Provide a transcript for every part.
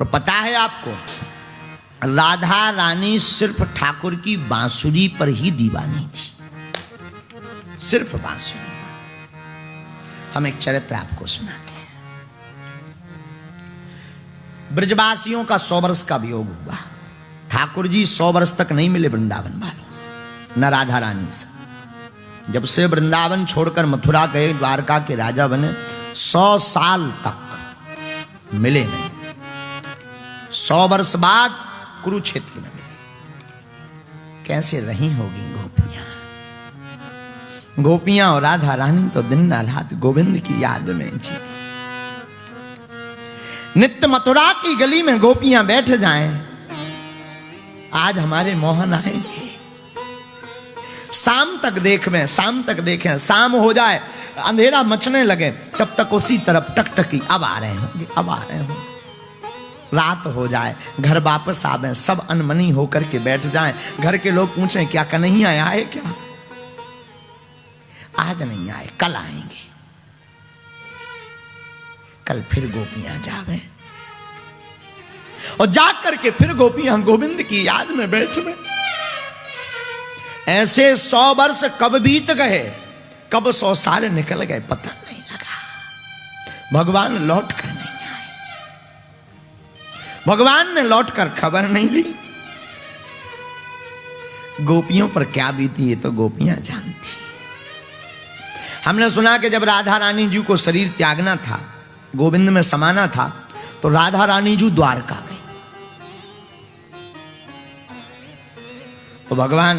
और पता है आपको, राधा रानी सिर्फ ठाकुर की बांसुरी पर ही दीवानी थी, सिर्फ बांसुरी। हम एक चरित्र आपको सुनाते हैं। ब्रजवासियों का 100 वर्ष का वियोग हुआ। ठाकुर जी 100 वर्ष तक नहीं मिले वृंदावन वालों से, न राधा रानी से। जब से वृंदावन छोड़कर मथुरा गए, द्वारका के राजा बने, 100 साल तक मिले नहीं। 100 वर्ष बाद कुरुक्षेत्र में मिले। कैसे रही होगी गोपियां? गोपियां और राधा रानी तो दिन रात गोविंद की याद में जी। नित्य मथुरा की गली में गोपियां बैठ जाएं, आज हमारे मोहन आएंगे। शाम तक देखें, शाम हो जाए, अंधेरा मचने लगे, तब तक उसी तरफ टकटकी, अब आ रहे होंगे, अब आ रहे होंगे। रात हो जाए, घर वापस आवे, सब अनमनी होकर के बैठ जाएं। घर के लोग पूछें क्या कन्हैया आए क्या? आज नहीं आए, कल आएंगे। कल फिर गोपियां जावे और जाकर के फिर गोपियां गोविंद की याद में बैठ गए। ऐसे 100 वर्ष कब बीत गए, कब 100 साल निकल गए, पता नहीं लगा। भगवान लौट कर नहीं आए, भगवान ने लौट कर खबर नहीं ली। गोपियों पर क्या बीती ये तो गोपियां जानती। हमने सुना कि जब राधा रानी जी को शरीर त्यागना था, गोविंद में समाना था, तो राधा रानी जी द्वारका गई। तो भगवान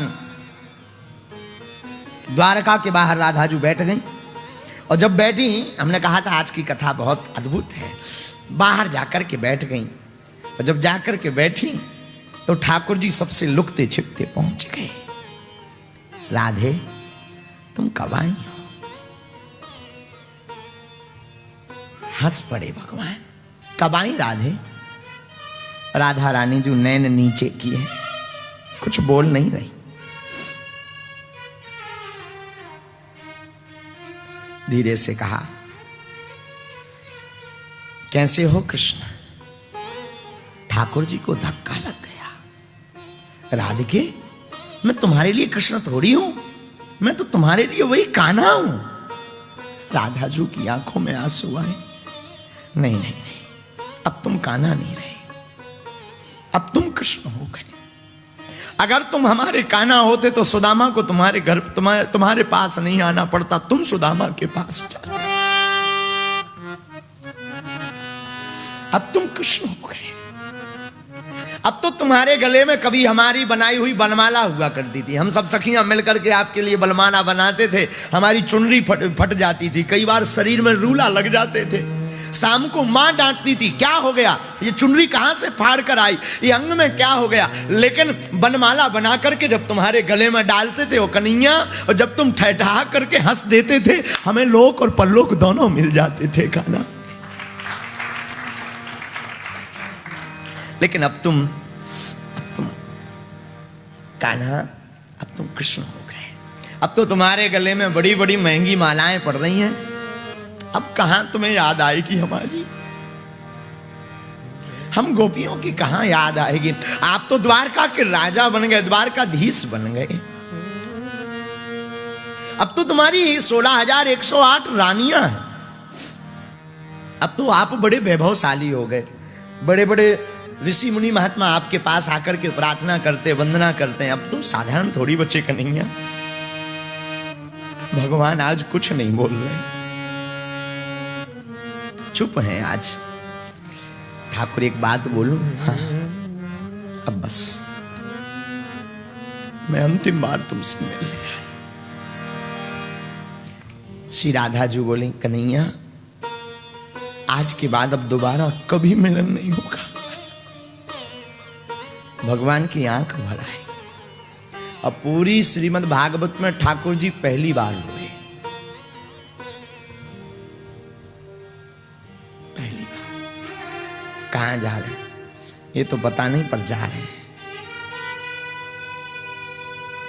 द्वारका के बाहर राधा जी बैठ गई। और जब बैठी, हमने कहा था आज की कथा बहुत अद्भुत है, बाहर जाकर के बैठ गई। और जब जाकर के बैठी तो ठाकुर जी सबसे लुकते छिपते पहुंच गए। राधे तुम कब आई हो? हंस पड़े भगवान। कब आई राधे? राधा रानी जो नैन नीचे किए, कुछ बोल नहीं रही। धीरे से कहा, कैसे हो कृष्ण? ठाकुर जी को धक्का लग गया। राधिके, मैं तुम्हारे लिए कृष्ण थोड़ी हूं, मैं तो तुम्हारे लिए वही कान्हा हूं। राधा जी की आंखों में आंसू आए। नहीं नहीं नहीं, अब तुम कान्हा नहीं रहे, अब तुम कृष्ण हो गए। अगर तुम हमारे कान्हा होते तो सुदामा को तुम्हारे घर तुम्हारे पास नहीं आना पड़ता, तुम सुदामा के पास जाते। अब तुम कृष्ण हो गए। अब तो तुम्हारे गले में कभी हमारी बनाई हुई बनमाला हुआ करती थी। हम सब सखियां मिलकर के आपके लिए बनमाला बनाते थे। हमारी चुनरी फट जाती थी, कई बार शरीर में रूला लग जाते थे। शाम को मां डांटती थी, क्या हो गया, ये चुनरी कहां से फाड़ कर आई, ये अंग में क्या हो गया। लेकिन बनमाला बना करके जब तुम्हारे गले में डालते थे वो कन्हैया, और जब तुम ठहठा करके हंस देते थे, हमें लोक और परलोक दोनों मिल जाते थे कान्हा। लेकिन अब तुम कान्हा, अब तुम कृष्ण हो गए। अब तो तुम्हारे गले में बड़ी बड़ी महंगी मालाएं पड़ रही हैं। अब कहां तुम्हें याद आएगी हमारी? हम गोपियों की कहां याद आएगी? आप तो द्वारका के राजा बन गए, द्वारकाधीश बन गए। अब तो तुम्हारी 16,108 रानियां हैं। अब तो आप बड़े वैभवशाली हो गए। बड़े बड़े ऋषि मुनि महात्मा आपके पास आकर के प्रार्थना करते, वंदना करते हैं। अब तो साधारण थोड़ी बच्चे कन्हैया। भगवान आज कुछ नहीं बोल रहे, चुप हैं आज। ठाकुर एक बात बोलूं? हाँ, अब बस मैं अंतिम बार तुमसे मिल लिया। श्री राधा जी बोली, कन्हैया आज के बाद अब दोबारा कभी मिलन नहीं होगा। भगवान की आंख भर आई। अब पूरी श्रीमद् भागवत में ठाकुर जी पहली बार हुए, पहली बार। कहां जा रहे ये तो पता नहीं, पर जा रहे हैं।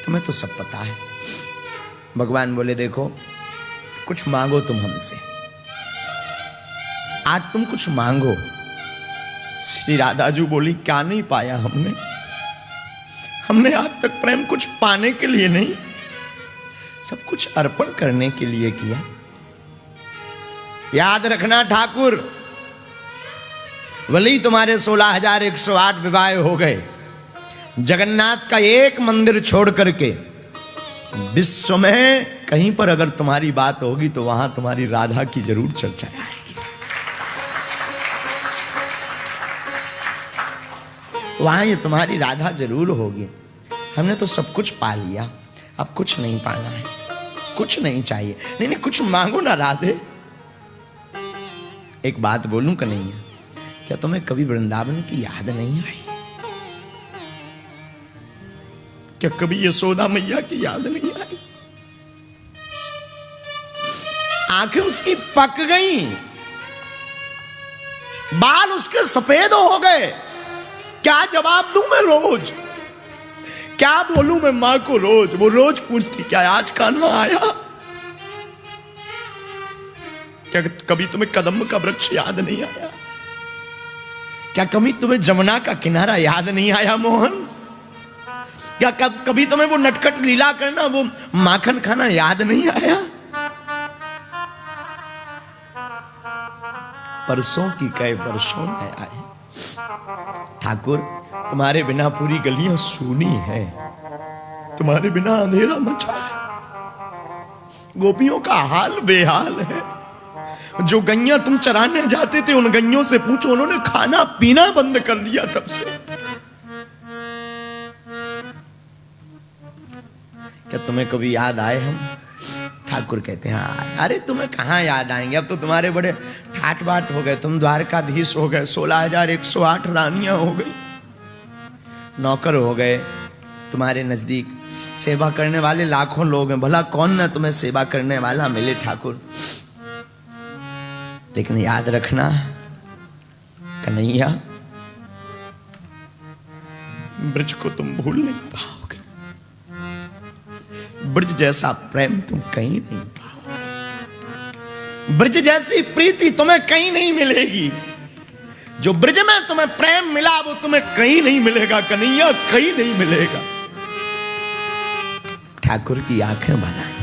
तुम्हें तो सब पता है। भगवान बोले, देखो कुछ मांगो तुम हमसे, आज तुम कुछ मांगो, श्री राधा जी बोली, क्या नहीं पाया हमने? हमने आज तक प्रेम कुछ पाने के लिए नहीं, सब कुछ अर्पण करने के लिए किया। याद रखना ठाकुर, भले ही तुम्हारे 16,108 विवाह हो गए, जगन्नाथ का एक मंदिर छोड़ करके विश्व में कहीं पर अगर तुम्हारी बात होगी तो वहां तुम्हारी राधा की जरूर चर्चा आएगी। वहां ये तुम्हारी राधा जरूर होगी। हमने तो सब कुछ पा लिया, अब कुछ नहीं पाना है, कुछ नहीं चाहिए। नहीं नहीं, कुछ मांगो ना राधे। एक बात बोलूं कन्हैया, क्या तुम्हें कभी वृंदावन की याद नहीं आई? क्या कभी यशोदा मैया की याद नहीं आई? आंखें उसकी पक गई, बाल उसके सफेद हो गए। क्या जवाब दूं मैं रोज? क्या बोलूं मैं मां को रोज? वो रोज पूछती, क्या आज कान्हा आया? क्या कभी तुम्हें कदम का वृक्ष याद नहीं आया? क्या कभी तुम्हें जमुना का किनारा याद नहीं आया मोहन? क्या कभी तुम्हें वो नटखट लीला करना, वो माखन खाना याद नहीं आया? परसों की कई वर्षों में आए ठाकुर, तुम्हारे बिना पूरी गलियां सूनी है, तुम्हारे बिना अंधेरा मचा है। गोपियों का हाल बेहाल है। जो गैया तुम चराने जाते थे, उन गैयों से पूछो, उन्होंने खाना पीना बंद कर दिया तब से। क्या तुम्हें कभी याद आए हम? ठाकुर कहते हैं हाँ। अरे तुम्हें कहां याद आएंगे, अब तो तुम्हारे बड़े ठाट बाट हो गए, तुम द्वारकाधीश हो गए, 16,108 रानियां हो गई, नौकर हो गए, तुम्हारे नजदीक सेवा करने वाले लाखों लोग हैं। भला कौन ना तुम्हें सेवा करने वाला मिले ठाकुर। लेकिन याद रखना कन्हैया, ब्रज को तुम भूल नहीं पाओगे। ब्रज जैसा प्रेम तुम कहीं नहीं पाओगे। ब्रज जैसी प्रीति तुम्हें कहीं नहीं मिलेगी। जो ब्रज में तुम्हें प्रेम मिला वो तुम्हें कहीं नहीं मिलेगा कन्हैया, कहीं नहीं मिलेगा। ठाकुर की आंखें बनाई,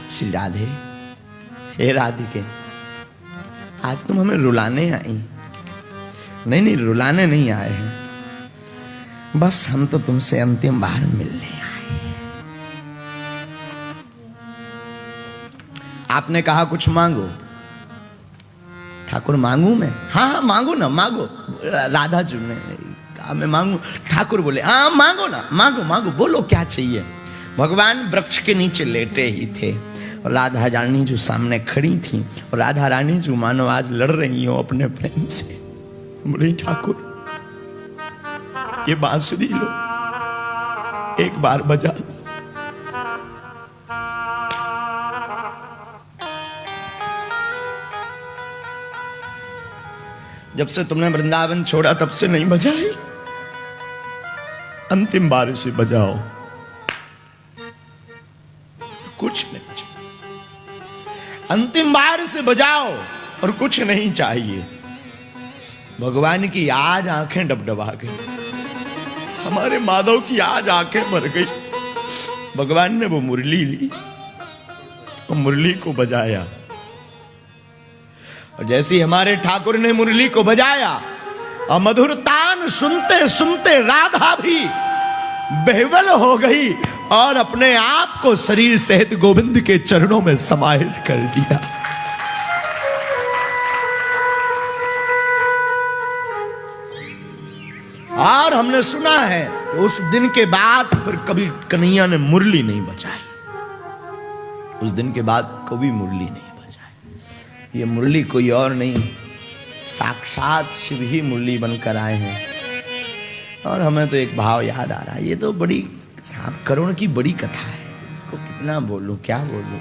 श्री राधे, हे राधिके, आज तुम हमें रुलाने आई? नहीं नहीं, रुलाने नहीं आए हैं, बस हम तो तुमसे अंतिम बार मिलने आए। आपने कहा कुछ मांगो। ठाकुर मांगू मैं? हाँ हाँ मांगो ना, मांगो। राधा जी ने कहा मैं मांगू। ठाकुर बोले हाँ मांगो ना, मांगो मांगो, बोलो क्या चाहिए। भगवान वृक्ष के नीचे लेटे ही थे और राधा रानी जो सामने खड़ी थी, और राधा रानी जो मानो आज लड़ रही हो अपने प्रेम से। बोले ठाकुर ये बांसुरी लो, एक बार बजा। जब से तुमने वृंदावन छोड़ा तब से नहीं बजाई, अंतिम बार से बजाओ। कुछ नहीं चाहिए, अंतिम बार से बजाओ और कुछ नहीं चाहिए। भगवान की आज आंखें डबडबा गई, हमारे माधव की आज आंखें भर गई। भगवान ने वो मुरली ली और मुरली को बजाया, और जैसे हमारे ठाकुर ने मुरली को बजाया और मधुर तान सुनते सुनते राधा भी बेहवल हो गई और अपने आप को शरीर सहित गोविंद के चरणों में समाहित कर दिया। और हमने सुना है उस दिन के बाद फिर कभी कन्हैया ने मुरली नहीं बजाई। उस दिन के बाद कभी मुरली नहीं बजाई। ये मुरली कोई और नहीं, साक्षात शिव ही मुरली बनकर आए हैं। और हमें तो एक भाव याद आ रहा है, ये तो बड़ी करुण की बड़ी कथा है, इसको कितना बोलूं क्या बोलूं।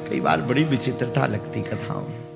कई बार बड़ी विचित्रता लगती कथाओं में।